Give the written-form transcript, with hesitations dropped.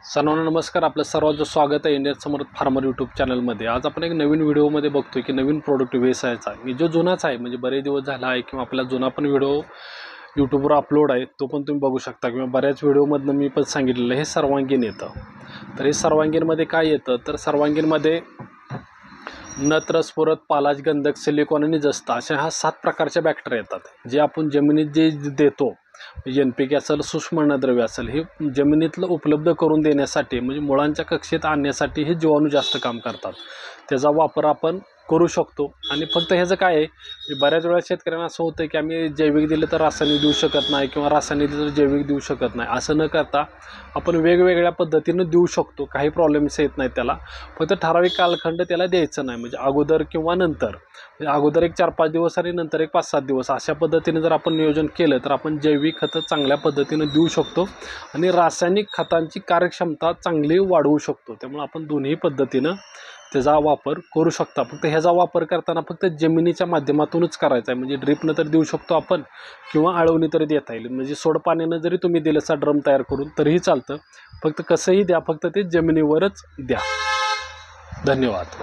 सर्वांना नमस्कार. आपलं सर्वांचं स्वागत आहे इंडियन समर्थ फार्मर यूट्यूब चॅनलमध्ये. आज आपण एक नवीन व्हिडिओमध्ये बघतोय की नवीन प्रोडक्ट व्यवसायाचा आहे जो जुनाच आहे, म्हणजे बरेच दिवस झाला आहे किंवा आपला जुना पण व्हिडिओ यूट्यूबवर अपलोड आहे, तो पण तुम्ही बघू शकता किंवा बऱ्याच व्हिडिओमधनं मी पण सांगितलेलं हे सर्वांगीण येतं. तर हे सर्वांगीणमध्ये काय येतं, तर सर्वांगीणमध्ये नत्र, स्फुरत, पालाश, गंधक, सिलिकॉन आणि जस्त अशा 7 प्रकारच्या बॅक्टेरिया येतात जे आपण जमिनीत जे देतो. NPK असेल, सूक्ष्म अन्नद्रव्य असेल, हे जमिनीतलं उपलब्ध करून देण्यासाठी म्हणजे मुळांच्या कक्षेत आणण्यासाठी हे जीवाणू जास्त काम करतात. त्याचा वापर आपण करू शकतो. आणि फक्त ह्याचं काय आहे, बऱ्याच वेळा शेतकऱ्यांना असं होतं की आम्ही जैविक दिलं तर रासायनिक देऊ शकत नाही किंवा रासायनिक दिलं तर जैविक देऊ शकत नाही. असं न करता आपण वेगवेगळ्या पद्धतीनं देऊ शकतो, काही प्रॉब्लेम्स येत नाहीत त्याला. फक्त ठराविक कालखंड त्याला द्यायचं नाही, म्हणजे अगोदर किंवा नंतर. म्हणजे अगोदर एक 4-5 दिवस आणि नंतर एक 5-7 दिवस अशा पद्धतीने जर आपण नियोजन केलं तर आपण जैविक खतं चांगल्या पद्धतीनं देऊ शकतो आणि रासायनिक खतांची कार्यक्षमता चांगली वाढवू शकतो. त्यामुळे आपण दोन्ही पद्धतीनं त्याचा वापर करू शकता. फक्त ह्याचा वापर करताना फक्त जमिनीच्या माध्यमातूनच करायचा आहे, म्हणजे ड्रिपनं तर देऊ शकतो आपण किंवा आळवणी तरी देता येईल. म्हणजे सोडपाण्यानं जरी तुम्ही दिलंसा ड्रम तयार करून तरीही चालतं. फक्त कसंही द्या, फक्त ते जमिनीवरच द्या. धन्यवाद.